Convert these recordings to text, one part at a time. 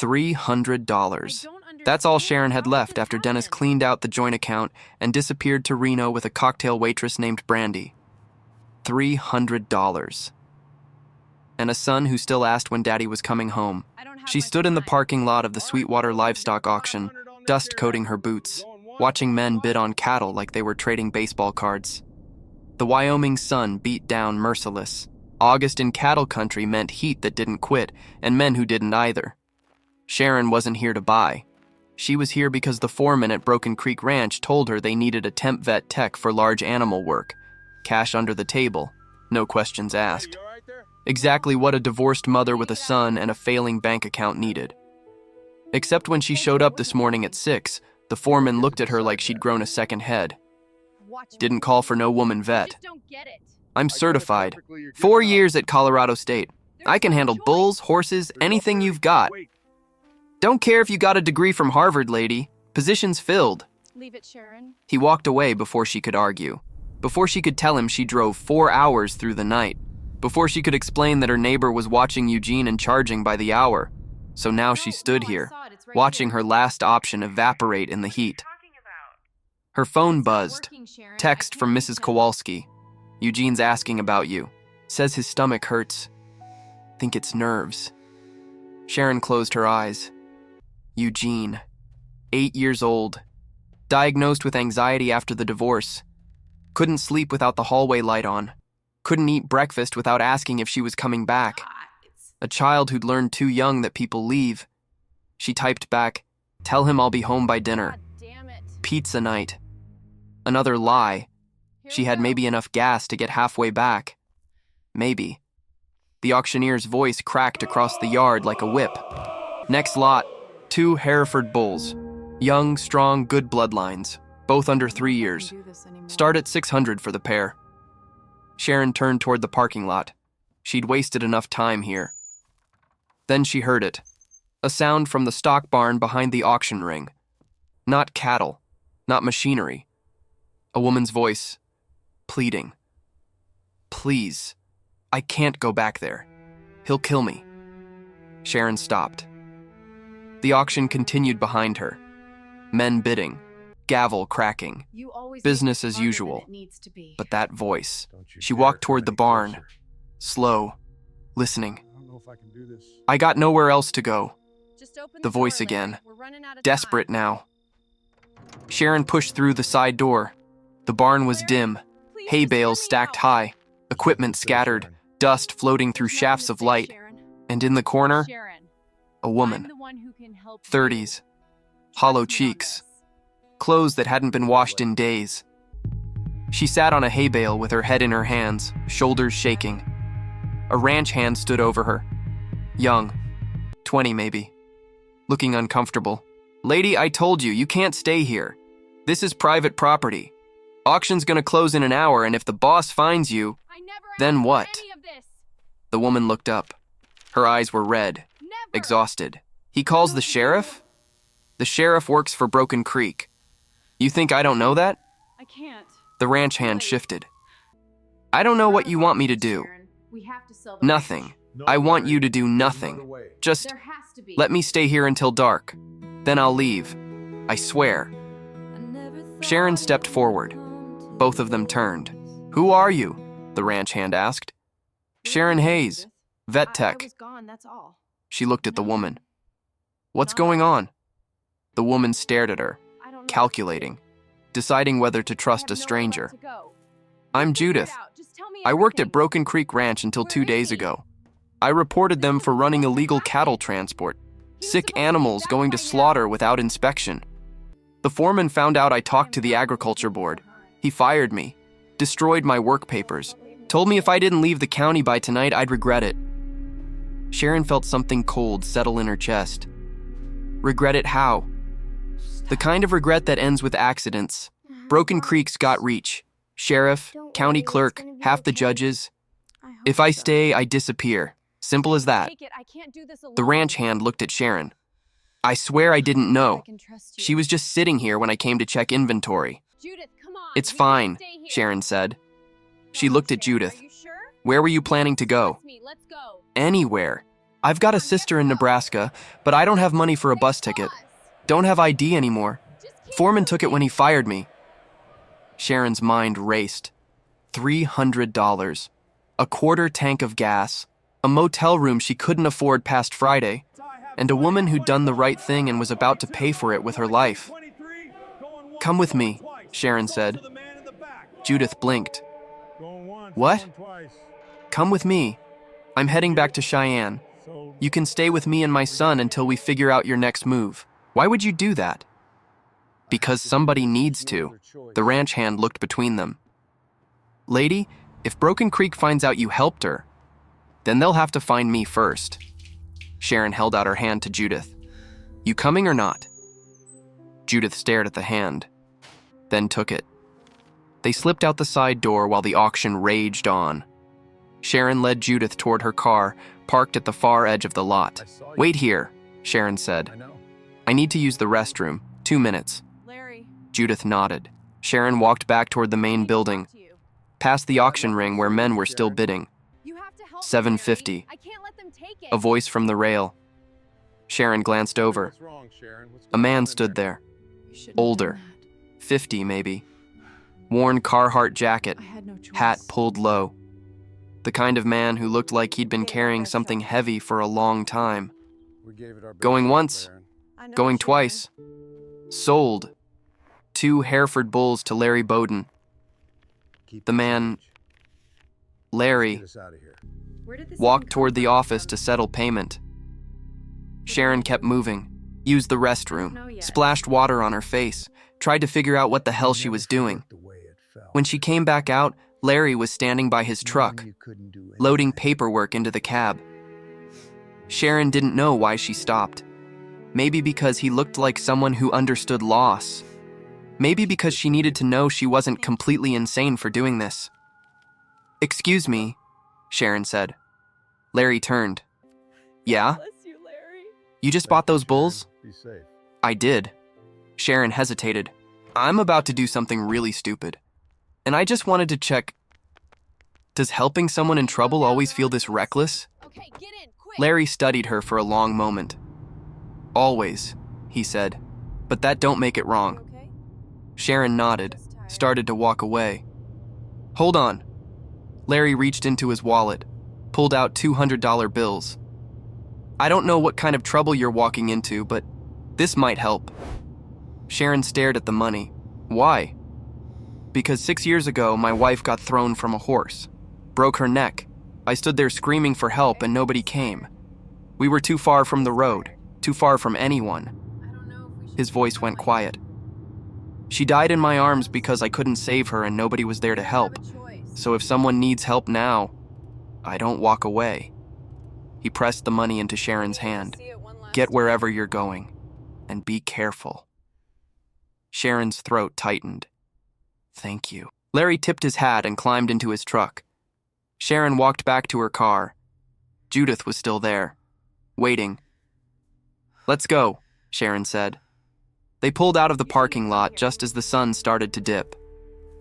$300. That's all Sharon had left after Dennis cleaned out the joint account and disappeared to Reno with a cocktail waitress named Brandy. $300. And a son who still asked when Daddy was coming home. She stood in the parking lot of the Sweetwater livestock auction, dust coating her boots, watching men bid on cattle like they were trading baseball cards. The Wyoming sun beat down merciless. August in cattle country meant heat that didn't quit, and men who didn't either. Sharon wasn't here to buy. She was here because the foreman at Broken Creek Ranch told her they needed a temp vet tech for large animal work. Cash under the table, no questions asked. Exactly what a divorced mother with a son and a failing bank account needed. Except when she showed up this morning at 6, the foreman looked at her like she'd grown a second head. Didn't call for no woman vet. I'm certified. 4 years at Colorado State. I can handle bulls, horses, anything you've got. Don't care if you got a degree from Harvard, lady. Position's filled. Leave it, Sharon. He walked away before she could argue. Before she could tell him she drove 4 hours through the night. Before she could explain that her neighbor was watching Eugene and charging by the hour. So now she stood here, watching her last option evaporate in the heat. Her phone buzzed. Text from Mrs. Kowalski. Eugene's asking about you. Says his stomach hurts. Think it's nerves. Sharon closed her eyes. Eugene, 8 years old. Diagnosed with anxiety after the divorce. Couldn't sleep without the hallway light on. Couldn't eat breakfast without asking if she was coming back. A child who'd learned too young that people leave. She typed back, "Tell him I'll be home by dinner." Pizza night. Another lie. She had maybe enough gas to get halfway back. Maybe. The auctioneer's voice cracked across the yard like a whip. Next lot, 2 Hereford bulls. Young, strong, good bloodlines. Both under 3 years. Start at $600 for the pair. Sharon turned toward the parking lot. She'd wasted enough time here. Then she heard it. A sound from the stock barn behind the auction ring. Not cattle. Not machinery. A woman's voice, pleading. Please, I can't go back there. He'll kill me. Sharon stopped. The auction continued behind her. Men bidding. Gavel cracking. Business as usual. But that voice. She walked toward the barn. Slow. Listening. I got nowhere else to go. The voice again. Desperate now. Sharon pushed through the side door. The barn was dim. Hay bales stacked high. Equipment scattered. Dust floating through shafts of light. And in the corner, a woman. 30s. Hollow cheeks. Clothes that hadn't been washed in days. She sat on a hay bale with her head in her hands, shoulders shaking. A ranch hand stood over her. Young. 20 maybe. Looking uncomfortable. Lady, I told you, you can't stay here. This is private property. Auction's gonna close in an hour, and if the boss finds you, then what? The woman looked up. Her eyes were red, exhausted. He calls the sheriff? The sheriff works for Broken Creek. You think I don't know that? I can't. The ranch hand shifted. I don't know what you want me to do. Nothing. I want you to do nothing. Just let me stay here until dark. Then I'll leave. I swear. Sharon stepped forward. Both of them turned. Who are you? The ranch hand asked. Sharon Hayes, vet tech. She looked at the woman. What's going on? The woman stared at her, calculating, deciding whether to trust a stranger. I'm Judith. I worked at Broken Creek Ranch until 2 days ago. I reported them for running illegal cattle transport, sick animals going to slaughter without inspection. The foreman found out I talked to the agriculture board. He fired me, destroyed my work papers, told me if I didn't leave the county by tonight, I'd regret it. Sharon felt something cold settle in her chest. Regret it how? The kind of regret that ends with accidents. Broken Creek's got reach. Sheriff, county clerk, half the judges. If I stay, I disappear. Simple as that. The ranch hand looked at Sharon. I swear I didn't know. She was just sitting here when I came to check inventory. It's fine, Sharon said. She looked at Judith. Where were you planning to go? Anywhere. I've got a sister in Nebraska, but I don't have money for a bus ticket. Don't have ID anymore. Foreman took it when he fired me. Sharon's mind raced. $300. A quarter tank of gas. A motel room she couldn't afford past Friday. And a woman who'd done the right thing and was about to pay for it with her life. Come with me, Sharon said. Judith blinked. What? Come with me. I'm heading back to Cheyenne. You can stay with me and my son until we figure out your next move. Why would you do that? Because somebody needs to. The ranch hand looked between them. Lady, if Broken Creek finds out you helped her, then they'll have to find me first. Sharon held out her hand to Judith. You coming or not? Judith stared at the hand, then took it. They slipped out the side door while the auction raged on. Sharon led Judith toward her car, parked at the far edge of the lot. Wait here, Sharon said. I need to use the restroom. 2 minutes. Larry. Judith nodded. Sharon walked back toward the main building, past the auction ring where men were still bidding. You have to help me, $7.50. Larry. I can't let them take it. A voice from the rail. Sharon glanced over. A man stood there. Older. 50 maybe. Worn Carhartt jacket. Hat pulled low. The kind of man who looked like he'd been carrying something heavy for a long time. Going once. Going twice. Sold. 2 Hereford bulls to Larry Bowden. The man, Larry, walked toward the office to settle payment. Sharon kept moving, used the restroom, splashed water on her face, tried to figure out what the hell she was doing. When she came back out, Larry was standing by his truck, loading paperwork into the cab. Sharon didn't know why she stopped. Maybe because he looked like someone who understood loss. Maybe because she needed to know she wasn't completely insane for doing this. Excuse me, Sharon said. Larry turned. Yeah? Bless you, Larry. You just bought those bulls? Be safe. I did. Sharon hesitated. I'm about to do something really stupid. And I just wanted to check. Does helping someone in trouble always feel this reckless? Okay, get in, quick. Larry studied her for a long moment. Always, he said. But that don't make it wrong. Okay? Sharon nodded, started to walk away. Hold on. Larry reached into his wallet, pulled out $200 bills. I don't know what kind of trouble you're walking into, but this might help. Sharon stared at the money. Why? Because 6 years ago, my wife got thrown from a horse, broke her neck. I stood there screaming for help and nobody came. We were too far from the road, too far from anyone. His voice went quiet. She died in my arms because I couldn't save her and nobody was there to help. So if someone needs help now, I don't walk away. He pressed the money into Sharon's hand. Get wherever you're going, and be careful. Sharon's throat tightened. Thank you. Larry tipped his hat and climbed into his truck. Sharon walked back to her car. Judith was still there, waiting. Let's go, Sharon said. They pulled out of the parking lot just as the sun started to dip.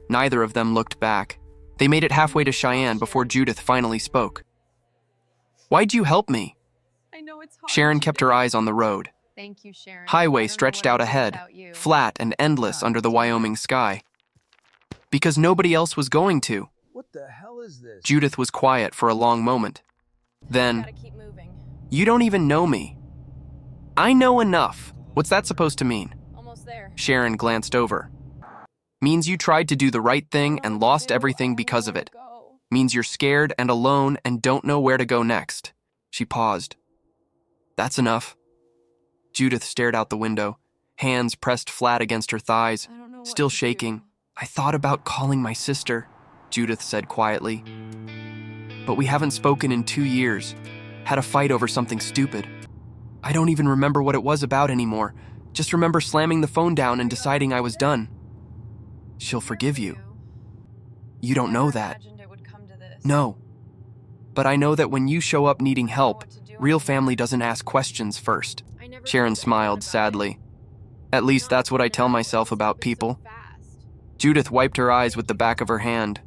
Neither of them looked back. They made it halfway to Cheyenne before Judith finally spoke. Why'd you help me? I know it's hard. Sharon kept her eyes on the road. Thank you, Sharon. Highway stretched out ahead, flat and endless under the Wyoming sky. Because nobody else was going to. What the hell is this? Judith was quiet for a long moment. Then, Gotta keep moving. you don't even know me. I know enough. What's that supposed to mean? Almost there. Sharon glanced over. Means you tried to do the right thing and lost everything because of it. Go. Means you're scared and alone and don't know where to go next. She paused. That's enough. Judith stared out the window, hands pressed flat against her thighs, I don't know what still to shaking. do. I thought about calling my sister, Judith said quietly. But we haven't spoken in 2 years. Had a fight over something stupid. I don't even remember what it was about anymore. Just remember slamming the phone down and deciding I was done. She'll forgive you. You don't know that. Imagined it would come to this. No. But I know that when you show up needing help, real family doesn't ask questions first. I never Sharon told anyone smiled about sadly. it. At least that's what I tell myself about people. Judith wiped her eyes with the back of her hand.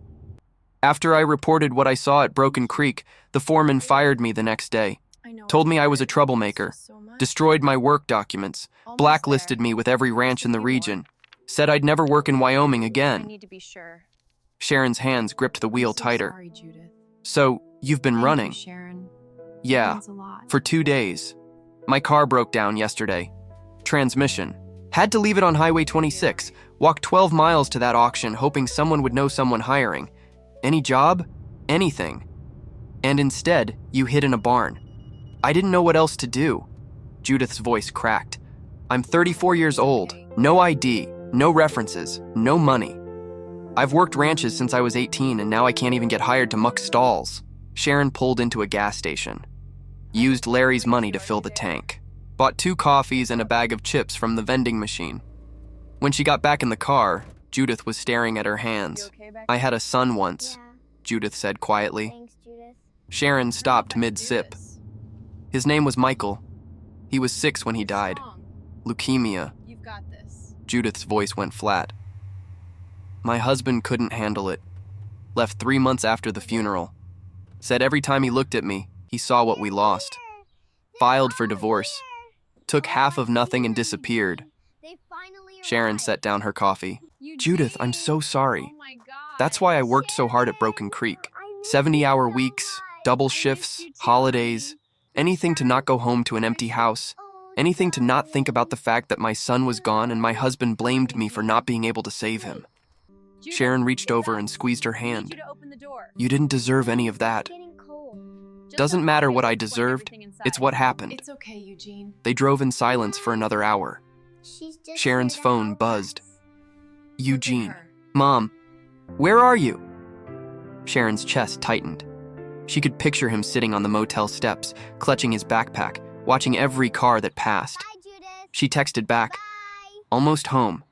After I reported what I saw at Broken Creek, the foreman fired me the next day. know told it's me I was a hard. troublemaker, It's just so much. destroyed my work documents, Almost blacklisted there. me with every ranch in the Just a few more. region, said I'd never work in Wyoming I again. need to be sure. Sharon's hands gripped the wheel I'm so tighter. Sorry, Judith. So, you've been Thank running? You, Sharon. That Yeah, means a lot. for 2 days. My car broke down yesterday. Transmission. Had to leave it on Highway 26, walk 12 miles to that auction hoping someone would know someone hiring. Any job? Anything. And instead, you hid in a barn. I didn't know what else to do. Judith's voice cracked. I'm 34 years old, no ID, no references, no money. I've worked ranches since I was 18 and now I can't even get hired to muck stalls. Sharon pulled into a gas station. Used Larry's money to fill the tank. Bought 2 coffees and a bag of chips from the vending machine. When she got back in the car, Judith was staring at her hands. You okay back I had a son once, Yeah, Judith said quietly. thanks, Judith. Sharon stopped mid-sip. His name was Michael. He was 6 when he died. Leukemia. You've got this. Judith's voice went flat. My husband couldn't handle it. Left 3 months after the funeral. Said every time he looked at me, he saw what we lost. Filed for divorce. Took half of nothing and disappeared. They finally Sharon arrived. set down her coffee. You Judith, I'm did. so sorry. Oh my God. That's why I worked so hard at Broken Creek. 70-hour weeks, double shifts, holidays, anything to not go home to an empty house, anything to not think about the fact that my son was gone and my husband blamed me for not being able to save him. Judith, Sharon reached what's over up? and squeezed her I need hand. you to open the door. You didn't deserve any of that. It's getting cold. Just Doesn't open matter the what door I and explain deserved. everything inside. It's what happened. It's okay, Eugene. They drove in silence for another hour. She's just Sharon's here to phone help buzzed. us. Look at Eugene. her. Mom, where are you? Sharon's chest tightened. She could picture him sitting on the motel steps, clutching his backpack, watching every car that passed. Bye, Judith. She texted back, Bye. almost home.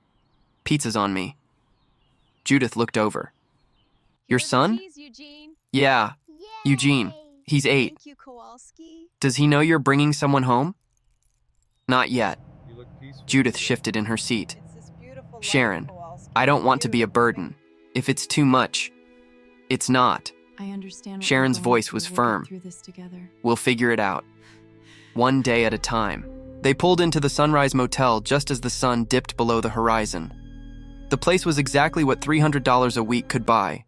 Pizza's on me. Judith looked over. Your Here's the son? cheese, Eugene. Yeah, Yay. Eugene. He's 8. Thank you, Kowalski. Does he know you're bringing someone home? Not yet. You look peaceful. Judith shifted in her seat. It's this beautiful life, Sharon, Kowalski. I don't want to be a burden. If it's too much, it's not. I understand. what Sharon's you're going voice through. was We'll get firm. through this together. We'll figure it out. One day at a time. They pulled into the Sunrise Motel just as the sun dipped below the horizon. The place was exactly what $300 a week could buy.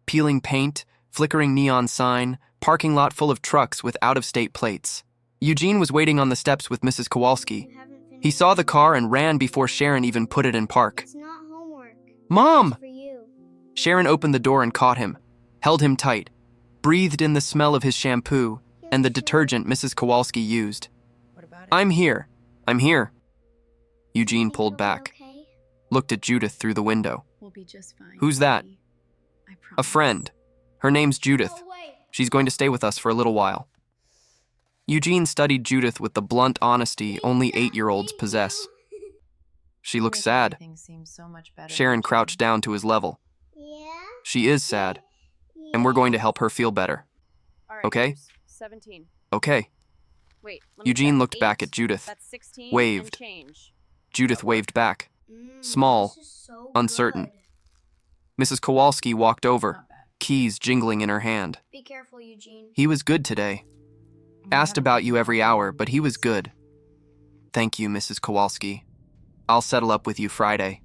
Peeling paint, flickering neon sign, parking lot full of trucks with out-of-state plates. Eugene was waiting on the steps with Mrs. Kowalski. You haven't finished He saw the yet. car and ran before Sharon even put it in park. It's not homework. Mom! It's for you. Sharon opened the door and caught him, held him tight, breathed in the smell of his shampoo and the detergent Mrs. Kowalski used. What about it? I'm here. I'm here. Eugene Think pulled you'll be back, okay? looked at Judith through the window. We'll be just fine. Who's that? sweetie. I A promise. friend. Her name's Judith. Oh, wait. She's going to stay with us for a little while. Eugene studied Judith with the blunt honesty only 8-year-olds possess. She looks Makes sad. everything seem so much better, Sharon Eugene. crouched down to his level. Yeah? She is sad, and we're going to help her feel better. All right, Okay? here's 17. Okay. Wait, let me Eugene check. looked back 8, at Judith, That's 16 waved. and change. Judith waved back. Mm, Small, this is so uncertain. good. Mrs. Kowalski walked over, Not bad. keys jingling in her hand. Be careful, Eugene. He was good today. We Asked gotta about wait you for every the hour, but he was police. good. Thank you, Mrs. Kowalski. I'll settle up with you Friday.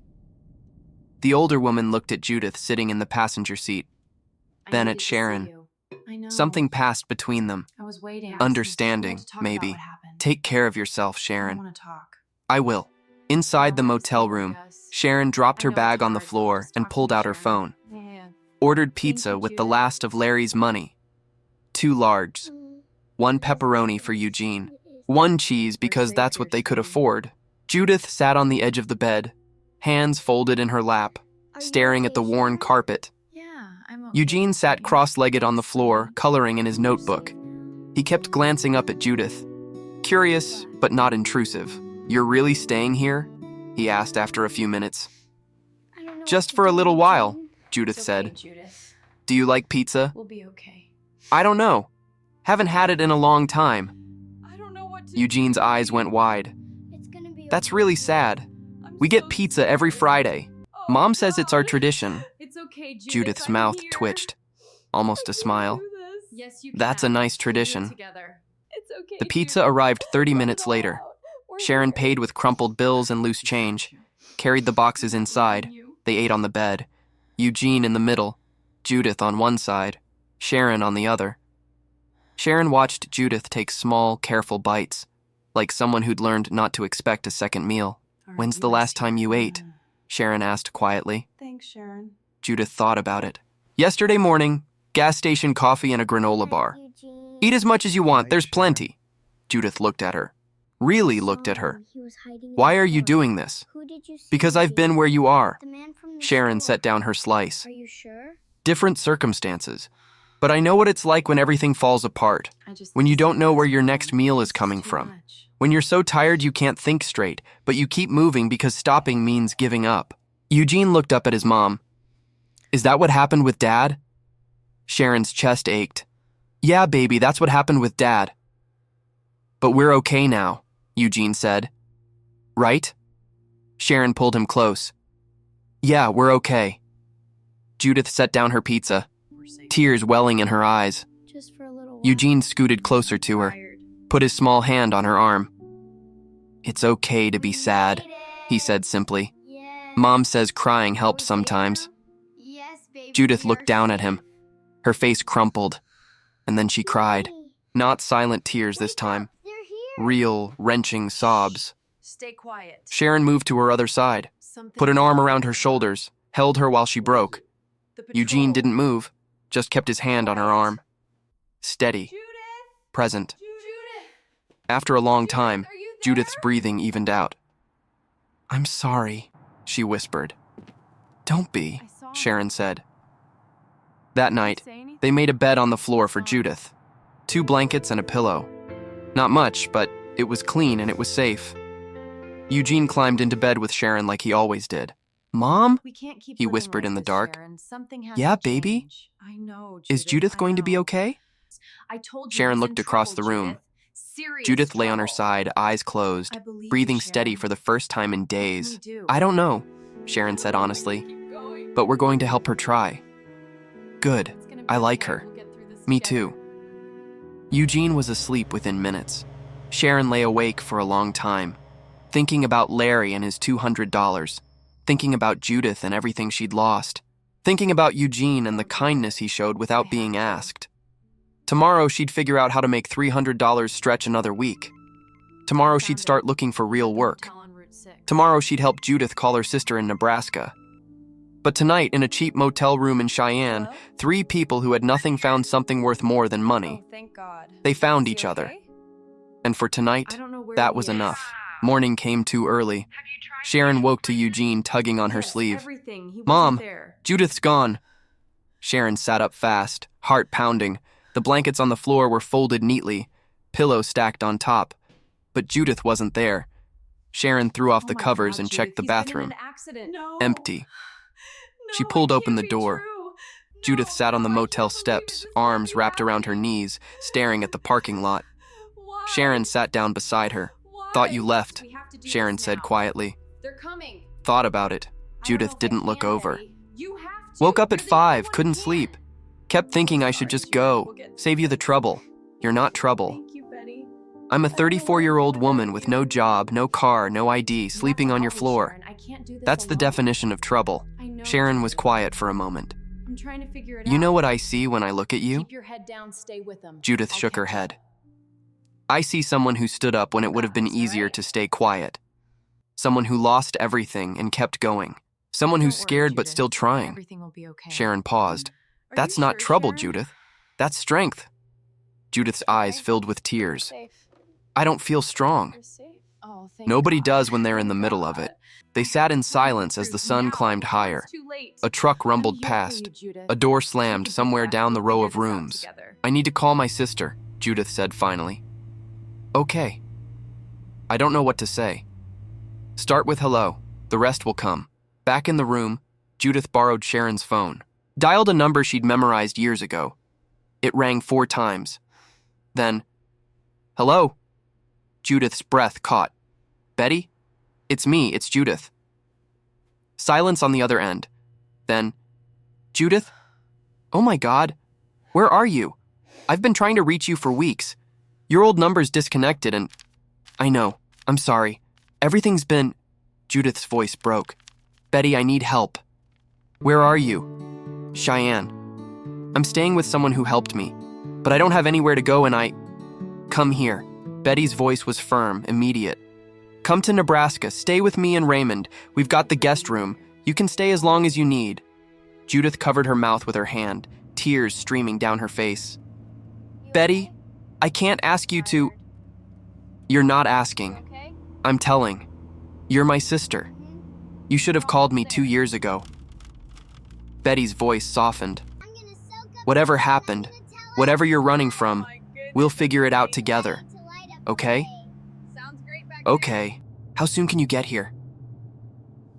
The older woman looked at Judith sitting in the passenger seat. I Then needed at to see Sharon. you. I know. Something passed between them. I was waiting. Understanding, I wanted to talk maybe. About what happened. Take care of yourself, I Sharon. want to talk. I will. Inside the No, motel it's room, okay, Gus. Sharon dropped I her know it's bag on the hard, but floor just and talk to pulled me, out her Sharon. phone. Yeah. Ordered Thank pizza you, with the Judith. last of Larry's money. 2 larges. Mm, 1 pepperoni for Eugene. it is. 1 cheese because safe that's here, what they could Sharon. afford. Judith sat on the edge of the bed, hands folded in her lap, Are you staring at the okay, worn Sharon? carpet. Yeah, I'm okay. Eugene sat sweetie. cross-legged on the floor, Fine. coloring in his You're notebook. safe now. He kept glancing up at Judith. Curious, but not intrusive. You're really staying here? He asked after a few minutes. I don't know Just what to for a do, little while, Eugene. Judith It's okay, said. Judith. Do you like pizza? We'll be okay. I don't know. Haven't had it in a long time. I don't know what to Eugene's eyes went wide. It's gonna be That's okay. really sad. We get pizza every Friday. Mom says it's our tradition. It's okay, Judith. Judith's I'm mouth here. twitched. Almost a smile. Yes, you That's a can. nice We'll do it tradition. together. It's okay. The pizza Judith. arrived 30 Let it minutes all later. out. We're Sharon here. paid with crumpled bills and loose change, carried the boxes inside. They ate on the bed. Eugene in the middle, Judith on one side, Sharon on the other. Sharon watched Judith take small, careful bites, like someone who'd learned not to expect a second meal. "When's the last time you ate?" Sharon asked quietly. Thanks, Sharon. Judith thought about it. "Yesterday morning, gas station coffee and a granola bar. Eugene. Eat as much as you want, there's plenty." Judith looked at her. Really looked at her. He was hiding in "Why the are you forest. doing this?" Who did you see? "Because I've been where you are." The man from the Sharon store. set down her slice. Are you sure? "Different circumstances. But I know what it's like when everything falls apart. When you don't know where your next meal is coming from. When you're so tired you can't think straight, but you keep moving because stopping means giving up." Eugene looked up at his mom. "Is that what happened with Dad?" Sharon's chest ached. "Yeah, baby, that's what happened with Dad." "But we're okay now," Eugene said. "Right?" Sharon pulled him close. "Yeah, we're okay." Judith set down her pizza, tears welling in her eyes. Just for a little while. Eugene scooted closer to her, put his small hand on her arm. "It's okay to be sad," he said simply. Yes. "Mom says crying helps sometimes." Yes, baby. Judith we looked are down at safe. him. Her face crumpled, and then she cried. Mommy, Not silent tears this wake time. up. They're here. Real, wrenching sobs. Stay quiet. Sharon moved to her other side, put an arm around her shoulders, held her while she broke. Eugene didn't move, just kept his hand on her arm. Steady, Judith! present. Judith! After a long time, Are you there? Judith's breathing evened out. "I'm sorry," she whispered. "Don't be," I saw Sharon said. That night, Say anything? they made a bed on the floor for Judith. 2 blankets and a pillow. Not much, but it was clean and it was safe. Eugene climbed into bed with Sharon like he always did. "Mom?" We can't keep he living whispered like in the this, dark. Sharon. Something has "Yeah, to baby? change. I know, "Is Judith going to be I know. okay?" I told you Sharon he's looked in across trouble, the room. Judith. Serious Judith lay on her trouble. side, eyes closed, I believe breathing you, steady Sharon. for the first time in What can we days. do? "I don't know," Sharon said honestly, Keep going. "but we're going to help her try." "Good. It's gonna be I like okay. her. We'll get through this Me together. too." Eugene was asleep within minutes. Sharon lay awake for a long time, thinking about Larry and his $200, thinking about Judith and everything she'd lost, thinking about Eugene and the kindness he showed without being asked. Tomorrow she'd figure out how to make $300 stretch another week. Tomorrow she'd start looking for real work. Hotel on Route 6. Tomorrow she'd help Judith call her sister in Nebraska. But tonight, in a cheap motel room in Cheyenne, Hello? 3 people who had nothing found something worth more than money. Oh, thank God. They found Is he each other. okay? And for tonight, I don't know where that he was is. enough. Morning came too early. Sharon woke to Eugene tugging on her Yes, sleeve. Everything. He "Mom, wasn't there. Judith's gone." Sharon sat up fast, heart pounding. The blankets on the floor were folded neatly, pillows stacked on top. But Judith wasn't there. Sharon threw off Oh the my covers God, and Judith, checked the he's been in bathroom. an accident. No. Empty. No, She pulled it open can't the be door. true. Judith No, sat on the I motel can't believe steps, this is arms really wrapped around her happening. knees, staring at the parking lot. Why? Sharon sat down beside her. Why? "Thought you left," We have to do Sharon this said now. quietly. They're coming. Thought about it. I don't know Judith if I didn't look can, over. Betty. You have to. Woke up at You're the only 5, one couldn't who can. sleep. Kept thinking I should Sorry, just Judith, go, we'll get save you the trouble. You're not trouble. Thank you, Betty. I'm a I don't know what I'd 34-year-old do woman without with you. no job, no car, no ID, You have sleeping to on your help me, floor. Sharon. I can't do this That's the alone. definition of trouble. I know, Sharon was Judith. quiet for a moment. I'm trying to figure it "You out. know what I see when I look at you?" Keep your head down. Stay with them. Judith I'll shook her catch up. head. "I see someone who stood up when it would have been Got this, easier alright? to stay quiet. Someone who lost everything and kept going. Someone who's Don't worry, scared but Judith. still trying." Everything will be okay. Sharon paused. Are "That's you not sure, trouble, Sharon? Judith. That's strength." Judith's eyes Okay. filled with tears. Safe. "I don't feel strong." You're safe. Oh, thank Nobody God. does when they're in the Thank middle of God. it. They sat in silence as the sun Now. climbed higher. It's too late. A truck I'm rumbled here for past. you, Judith. A door Take a slammed deep somewhere breath. down the We'll row figure of this out rooms. together. "I need to call my sister," Judith said finally. "Okay." "I don't know what to say." "Start with hello. The rest will come." Back in the room, Judith borrowed Sharon's phone. Dialed a number she'd memorized years ago. It rang 4 times. Then, "Hello?" Judith's breath caught. "Betty? It's me, it's Judith." Silence on the other end. Then, "Judith? Oh my God. Where are you? I've been trying to reach you for weeks. Your old number's disconnected and... I know. I'm sorry. Everything's been... Judith's voice broke. Betty, I need help. Where are you? Cheyenne. I'm staying with someone who helped me, but I don't have anywhere to go and I... Come here. Betty's voice was firm, immediate. Come to Nebraska. Stay with me and Raymond. We've got the guest room. You can stay as long as you need. Judith covered her mouth with her hand, tears streaming down her face. Betty, I can't ask you to... You're not asking. Okay? I'm telling. You're my sister. You should have called me 2 years ago. Betty's voice softened. Whatever happened, whatever you're running from, we'll figure it out together. Okay? Okay. How soon can you get here?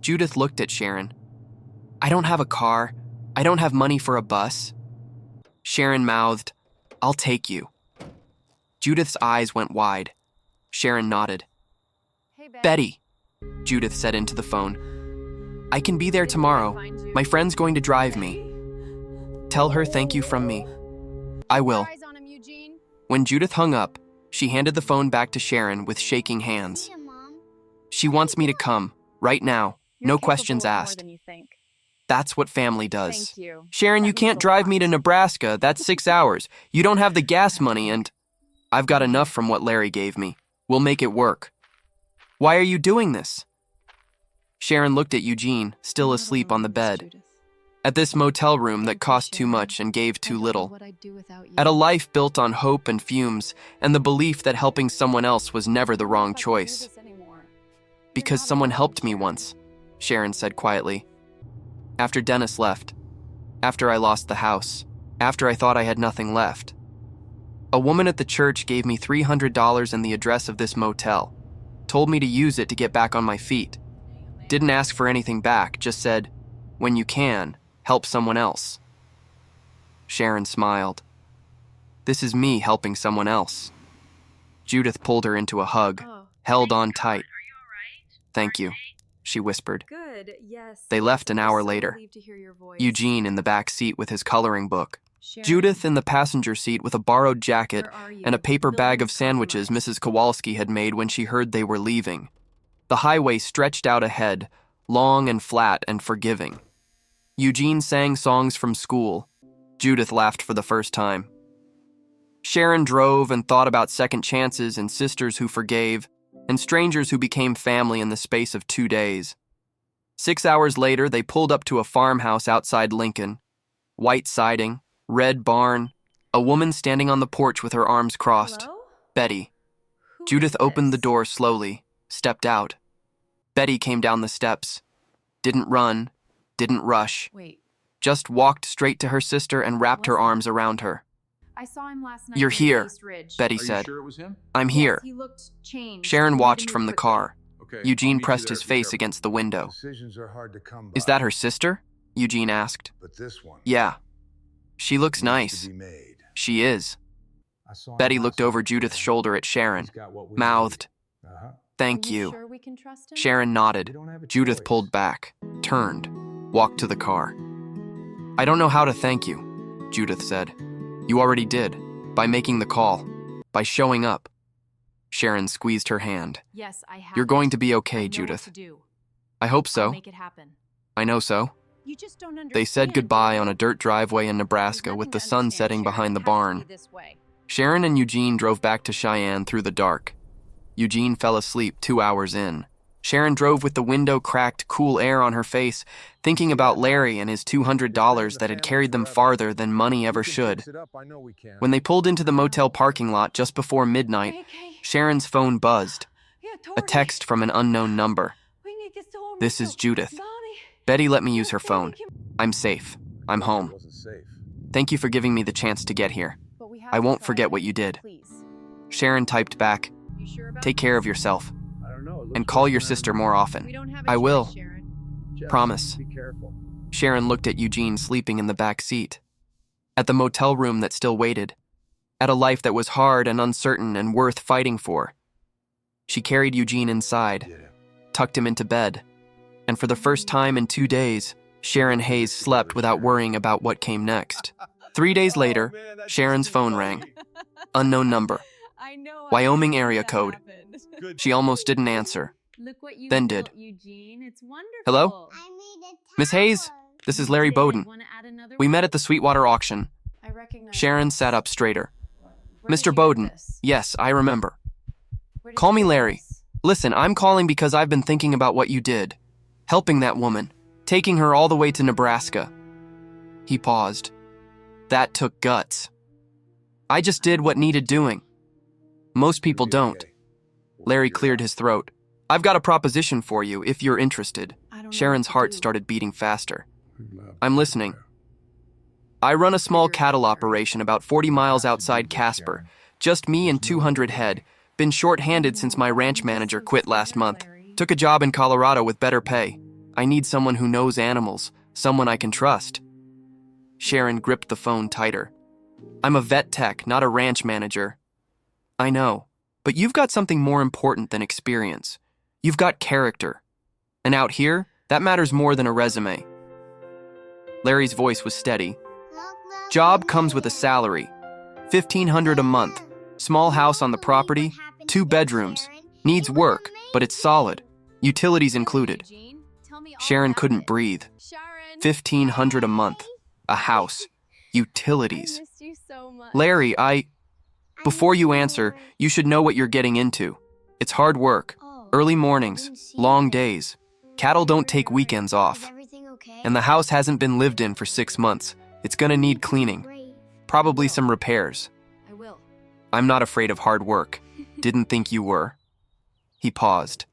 Judith looked at Sharon. I don't have a car. I don't have money for a bus. Sharon mouthed, I'll take you. Judith's eyes went wide. Sharon nodded. Hey, Betty, Judith said into the phone. I can be there tomorrow. My friend's going to drive me. Tell her thank you from me. I will. Eyes on him, Eugene. When Judith hung up, she handed the phone back to Sharon with shaking hands. See ya, Mom. She wants me to come, right now, no questions asked. That's what family does. Thank you. Sharon, you can't drive me to Nebraska. That's 6 hours. You don't have the gas money and... I've got enough from what Larry gave me. We'll make it work. Why are you doing this? Sharon looked at Eugene, still asleep on the bed. At this motel room that cost too much and gave too little. At a life built on hope and fumes and the belief that helping someone else was never the wrong choice. Because someone helped me once, Sharon said quietly. After Dennis left. After I lost the house. After I thought I had nothing left. A woman at the church gave me $300 and the address of this motel. Told me to use it to get back on my feet. Didn't ask for anything back, just said, when you can, help someone else. Sharon smiled. This is me helping someone else. Judith pulled her into a hug, held on tight. Thank you, she whispered. Good, yes. They left an hour later. Eugene in the back seat with his coloring book. Judith in the passenger seat with a borrowed jacket and a paper bag of sandwiches Mrs. Kowalski had made when she heard they were leaving. The highway stretched out ahead, long and flat and forgiving. Eugene sang songs from school. Judith laughed for the first time. Sharon drove and thought about second chances and sisters who forgave, and strangers who became family in the space of 2 days. 6 hours later, they pulled up to a farmhouse outside Lincoln. White siding, red barn, a woman standing on the porch with her arms crossed. Hello? Betty. Who Judith is opened the this? door slowly, stepped out. Betty came down the steps. Didn't run, didn't rush. Wait, Just walked straight to her sister and wrapped her What's that? arms around her. I saw him last night. You're in here, East Ridge. Betty Are you said. sure it was him? I'm here. Yes, he looked changed. Sharon He watched had to from move the quickly. car. Okay. I'll Eugene meet you pressed there. his Be face careful. against the window. Decisions are hard to come by. Is that her sister? Eugene asked. But this one. Yeah. She looks needs nice. to be made. She is. I saw him Betty last looked over night. Judith's shoulder at Sharon, He's got what we mouthed, need. Uh-huh. Thank Are you. Sure we can trust him? Sharon We nodded. don't have a Judith choice. pulled back, turned, walked to the car. I don't know how to thank you, Judith said. You already did, by making the call, by showing up. Sharon squeezed her hand. Yes, I have. You're going it. to be I okay, know Judith. What to do. I hope I'll so. make it happen. I know so. You just don't understand. They said goodbye on a dirt driveway in There's Nebraska nothing with to the sun understand, setting Sharon. behind the It has to barn. be this way. Sharon and Eugene drove back to Cheyenne through the dark. Eugene fell asleep 2 hours in. Sharon drove with the window cracked, cool air on her face, thinking about Larry and his $200 that had carried them farther than money ever should. When they pulled into the motel parking lot just before midnight, Sharon's phone buzzed. A text from an unknown number. This is Judith. Betty let me use her phone. I'm safe. I'm home. Wasn't safe. Thank you for giving me the chance to get here. But we have I to won't try forget it. what you did. Please. Sharon typed back, You sure about take care of yourself, I don't know. It and looks call like your you're sister in- more We often. don't have a I choice, will. Sharon. Jess, Promise. Be careful. Sharon looked at Eugene sleeping in the back seat. At the motel room that still waited. At a life that was hard and uncertain and worth fighting for. She carried Eugene inside, Did it. tucked him into bed, and for the first time in 2 days, Sharon Hayes slept without worrying about what came next. 3 days later, Sharon's phone rang. Unknown number. I know. Wyoming area code. Good. She almost didn't answer. Look what you Then built, did. Eugene. It's wonderful. Hello? I made a Miss Hayes? tower. This is Larry Bowden. Wanna add another We one? met at the Sweetwater auction. I recognize Sharon this. sat up straighter. Where did Mr. you get Bowden. this? Yes, I remember. Where did Call you me get Larry. this? Listen, I'm calling because I've been thinking about what you did. Helping that woman. Taking her all the way to Nebraska. He paused. That took guts. I just did what needed doing. Most people don't. Larry cleared his throat. I've got a proposition for you if you're interested. I don't know Sharon's what to heart do. started beating faster. I'm listening. I run a small cattle operation about 40 miles outside Casper. Just me and 200 head. Been short-handed since my ranch manager quit last month. Took a job in Colorado with better pay. I need someone who knows animals, someone I can trust. Sharon gripped the phone tighter. I'm a vet tech, not a ranch manager. I know, but you've got something more important than experience. You've got character. And out here, that matters more than a resume. Larry's voice was steady. Job comes with a salary. $1,500 a month. Small house on the property, 2 bedrooms. Needs work, but it's solid. Utilities included. Eugene, tell me all Sharon about couldn't it. breathe. Sharon, $1,500 a month. A house. I Utilities. missed you so much. Larry, Before you answer, you should know what you're getting into. It's hard work. Early mornings, long days. Cattle don't take weekends off. Everything okay? And the house hasn't been lived in for 6 months. It's gonna need cleaning. Brave. Probably some repairs. I will. I'm not afraid of hard work. Didn't think you were. He paused.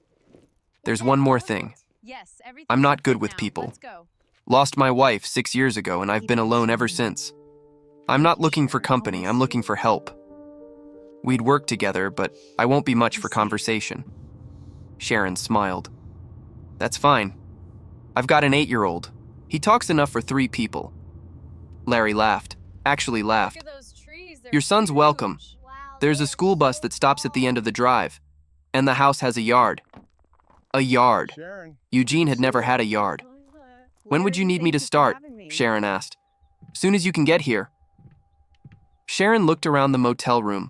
There's one more thing. Yes, everything. I'm not good with people. Let's go. Lost my wife 6 years ago and I've been alone ever since. I'm not looking for company, I'm looking for help. We'd work together, but I won't be much for conversation. Sharon smiled. That's fine. I've got an 8-year-old. He talks enough for 3 people. Larry laughed. Actually laughed. Look at those trees. They're Your son's huge. welcome. Wow, There's a they're school bus so that stops at the end of the tall. drive. And the house has a yard. A yard. Sharon. Eugene had never had a yard. When would you need me to start? Sharon asked. Soon as you can get here. Sharon looked around the motel room,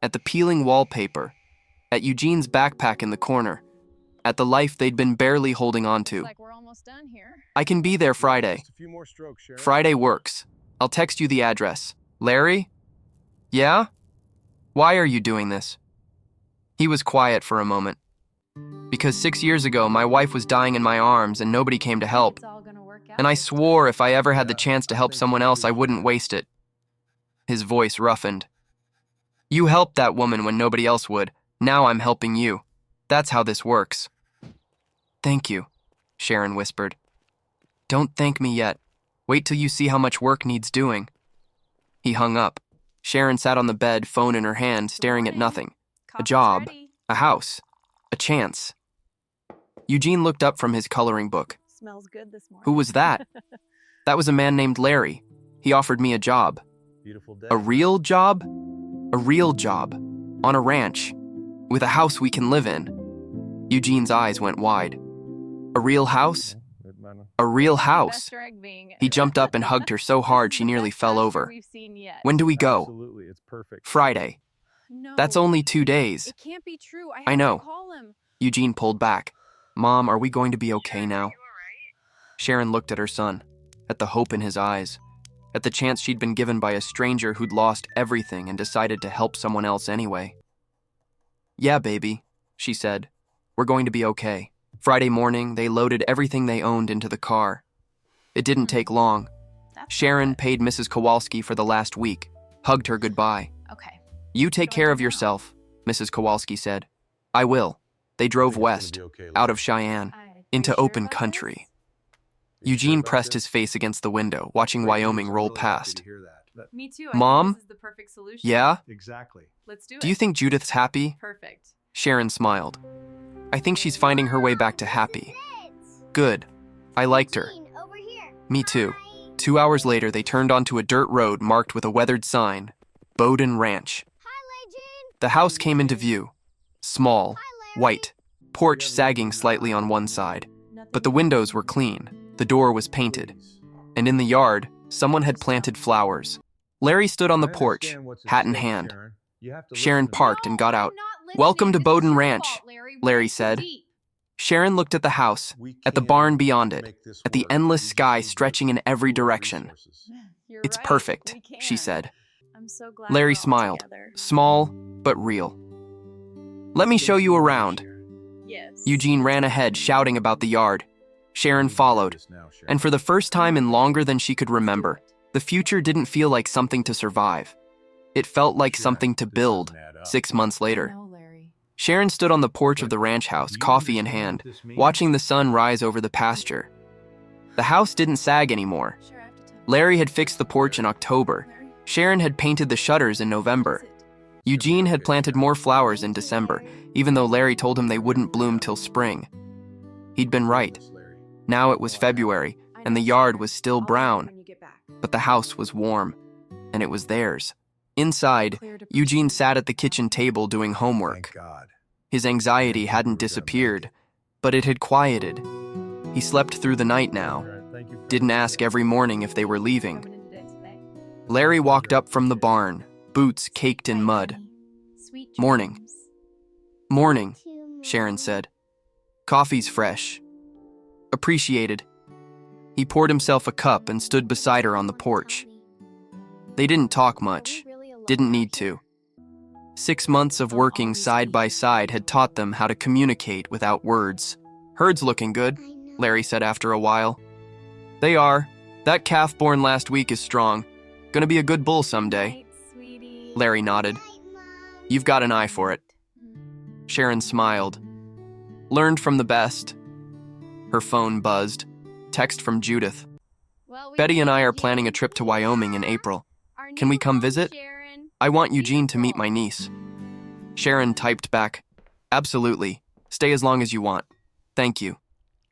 at the peeling wallpaper, at Eugene's backpack in the corner, at the life they'd been barely holding on to. Like we're almost done here. I can be there Friday. Just a few more strokes, Sharon. Friday works. I'll text you the address. Larry? Yeah? Why are you doing this? He was quiet for a moment. Because 6 years ago, my wife was dying in my arms and nobody came to help. It's all gonna work out. And I swore if I ever had the chance to help someone else, I wouldn't waste it. His voice roughened. You helped that woman when nobody else would. Now I'm helping you. That's how this works. Thank you, Sharon whispered. Don't thank me yet. Wait till you see how much work needs doing. He hung up. Sharon sat on the bed, phone in her hand, staring at nothing. A job. A house. A chance. Eugene looked up from his coloring book. Smells good this morning. Who was that? That was a man named Larry. He offered me a job. Beautiful day. A real job? A real job. On a ranch. With a house we can live in. Eugene's eyes went wide. A real house? A real house. He jumped up and hugged her so hard she nearly fell over. When do we go? Absolutely, it's perfect. Friday. No, That's only 2 days. It can't be true. I I have know. to call him. Eugene pulled back. Mom, are we going to be okay now? Sharon looked at her son, at the hope in his eyes, at the chance she'd been given by a stranger who'd lost everything and decided to help someone else anyway. Yeah, baby, she said. We're going to be okay. Friday morning, they loaded everything they owned into the car. It didn't take long. That's Sharon not paid Mrs. Kowalski for the last week, hugged her goodbye. good. Okay. You take care of yourself, Mrs. Kowalski said. I will. They drove west, out of Cheyenne, into open country. Eugene pressed his face against the window, watching Wyoming roll past. Me too. Mom? This is the perfect solution. Yeah? Exactly. Let's do it. Do you think Judith's happy? Perfect. Sharon smiled. I think she's finding her way back to happy. Good. I liked her. Gene, over here. Me too. Hi. 2 hours later, they turned onto a dirt road marked with a weathered sign, Bowden Ranch. Hi, Legend. The house came into view. Small, Hi, Larry. white, porch sagging slightly on one side. But the windows were clean, the door was painted, and in the yard, someone had planted flowers. Larry stood on the porch, hat in hand. You have to Sharon listen to me. parked and got out. "Welcome to Bowden Ranch," Larry said. Sharon looked at the house, We at the can barn beyond it, make this at the work. endless We just sky need to stretching in every pool our direction. resources. You're "It's right, perfect," we she can. said. I'm so glad Larry we're all smiled, together. small but real. "Let me show you around." Yes. Eugene ran ahead, shouting about the yard. Sharon followed, This now, Sharon. and for the first time in longer than she could remember, the future didn't feel like something to survive. It felt like Sharon, something to this build. doesn't add up. 6 months later, No, Larry. Sharon stood on the porch of But the ranch house, do you coffee in understand hand, what this means? watching the sun rise over the pasture. The house didn't sag anymore. Sure, I have to tell you. Larry had fixed the porch in October. Larry, Sharon had painted the shutters in November. what is it? Eugene had planted more flowers in December, even though Larry told him they wouldn't bloom till spring. He'd been right. Yes, Larry. Now it was February, I and the know, yard Sharon. was still I'll let you brown, when you get back. but the house was warm, and it was theirs. Inside, Clear to Eugene proceed. sat at the kitchen table doing homework. Thank God. His anxiety hadn't disappeared, but it had quieted. He slept through the night now, Sharon, thank you for didn't this. ask every morning if they were leaving. Coming in today. Larry walked up from the barn, boots caked in Bye, mud. honey. Sweet Morning. dreams. "Morning," To Sharon Mom. said. "Coffee's fresh." "Appreciated." He poured himself a cup and stood beside her on the porch. They didn't talk much, didn't need to. 6 months of working side by side had taught them how to communicate without words. "Herd's looking good," I know. Larry said after a while. "They are. That calf born last week is strong. Gonna be a good bull someday." Night, sweetie. Larry nodded. Night, Mom. "You've got an eye for it." Sharon smiled. "Learned from the best." Her phone buzzed. Text from Judith. Well, we "Betty and I made are it, planning a you. trip to Wyoming in April. Our Can we new come home, visit? Sharon. I want Eugene to meet my niece." Sharon typed back, "Absolutely. Stay as long as you want. Thank you.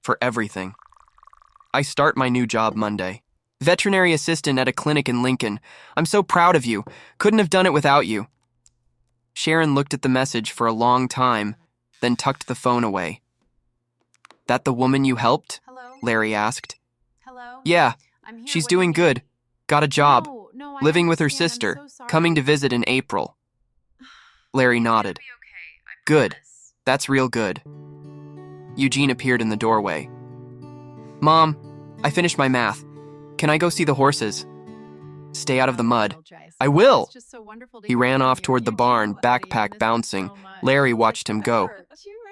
For everything. I start my new job Monday. Veterinary assistant at a clinic in Lincoln. I'm so proud of you. Couldn't have done it without you." Sharon looked at the message for a long time, then tucked the phone away. "That the woman you helped?" Hello. Larry asked. Hello. "Yeah, I'm here. she's What doing do you need? good. Got a job. No, I Living with her understand. I'm sister. so sorry. Coming to visit in April." Larry nodded. "Good. That's real good." Eugene appeared in the doorway. "Mom, I finished my math. Can I go see the horses?" "Stay out of the mud." "I will." It's just so wonderful to He hear ran from off you. toward the You barn, too. I miss backpack it bouncing. so much. Larry It's watched him go. better.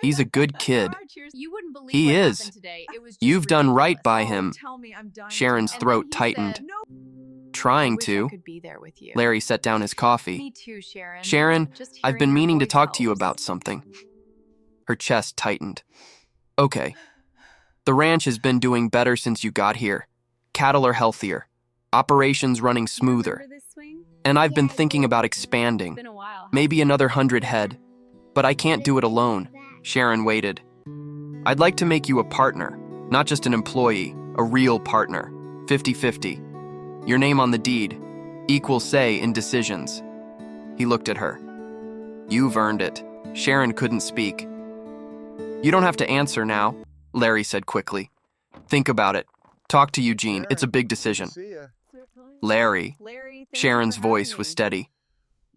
He's a good kid. You wouldn't believe He what is. happened today. It was just You've done right ridiculous. by Oh, him. tell me, I'm dying to Sharon's know. throat And then he tightened. said, "No, Trying I wish I to. could be there with you." Larry set down his coffee. Me too, Sharon. "Sharon, Just I've been hearing your meaning to voice talk to you helps. about something." Her chest tightened. "Okay. The ranch has been doing better since you got here. Cattle are healthier. Operations running smoother. Remember this swing? And I've been Yeah, I thinking do. about It's expanding. been a while. Maybe another 100 head. But I can't do it alone." Back. Sharon waited. "I'd like to make you a partner, not just an employee, a real partner. 50-50. Your name on the deed. Equal say in decisions." He looked at her. "You've earned it." Sharon couldn't speak. "You don't have to answer now," Larry said quickly. "Think about it. Talk to Eugene. Sharon, It's a big decision." See ya. "Larry." Larry, thank you Sharon's for voice having was me. steady.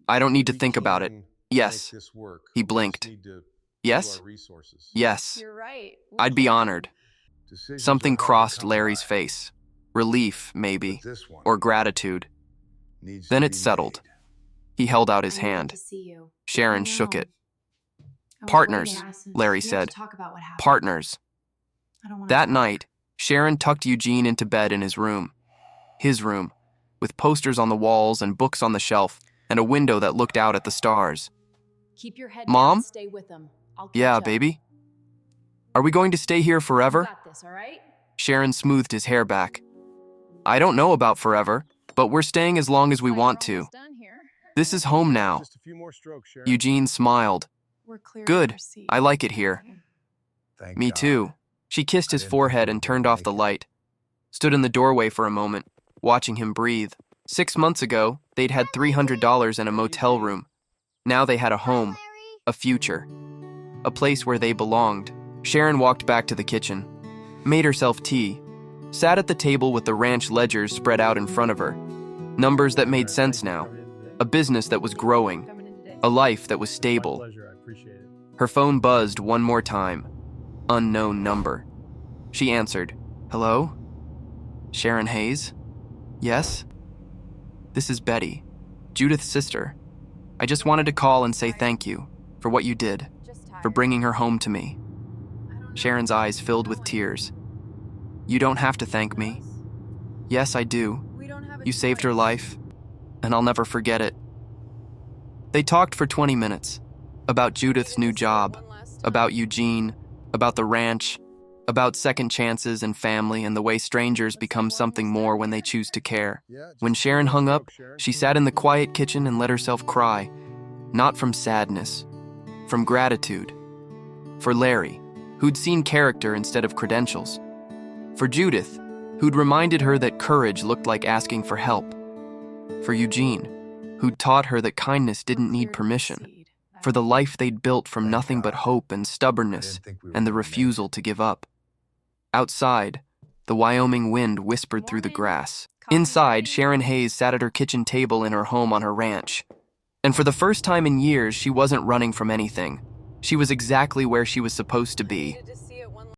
"I don't need to We think about it. can Yes. make this work. He We just blinked. need to pool Yes? our resources. Yes. You're right. We I'd be can. honored." Decisions Something are hard to crossed come Larry's by, face. Relief, but maybe. this one Or gratitude. needs Then to it be settled. made. He held out his I need hand. to see you. Sharon I shook know. it. I was "Partners," waiting to ask, and Larry we have to said. talk about what happened. "Partners." I don't wanna That talk. night, Sharon tucked Eugene into bed in his room. His room, with posters on the walls and books on the shelf, and a window that looked out at the stars. Keep your head Mom? down. Stay with them. I'll catch "Yeah, up. baby? Are we going to stay here You forever?" got this, all right? Sharon smoothed his hair back. "I don't know about forever, but we're staying as long as we Looks like want we're to. almost done here. This is home now." Just a few more strokes, Sharon. Eugene smiled. We're clear. "Good. Of our seat. I like it here." Thank "Me God. too." She kissed I his didn't think forehead we and were turned gonna off the make it. light. Stood in the doorway for a moment, watching him breathe. 6 months ago, they'd had $300 in a motel room. Now they had a home, Larry. a future, a place where they belonged. Sharon walked back to the kitchen, made herself tea, sat at the table with the ranch ledgers spread out in front of her. Numbers that made sense now, a business that was growing, Coming in today. A life that was My stable. pleasure. I appreciate it. Her phone buzzed one more time. Unknown number. She answered. Hello? Sharon Hayes? Yes? This is Betty, Judith's sister. I just wanted to call and say thank you for what you did, for bringing her home to me. Sharon's eyes filled with tears. You don't have to thank me. Yes, I do. You saved her life, and I'll never forget it. They talked for 20 minutes about Judith's new job, about Eugene, about the ranch, about second chances and family and the way strangers become something more when they choose to care. When Sharon hung up, she sat in the quiet kitchen and let herself cry, not from sadness, from gratitude. For Larry, who'd seen character instead of credentials. For Judith, who'd reminded her that courage looked like asking for help. For Eugene, who'd taught her that kindness didn't need permission. For the life they'd built from nothing but hope and stubbornness and the refusal to give up. Outside, the Wyoming wind whispered through the grass. Inside, Sharon Hayes sat at her kitchen table in her home on her ranch. And for the first time in years, she wasn't running from anything. She was exactly where she was supposed to be,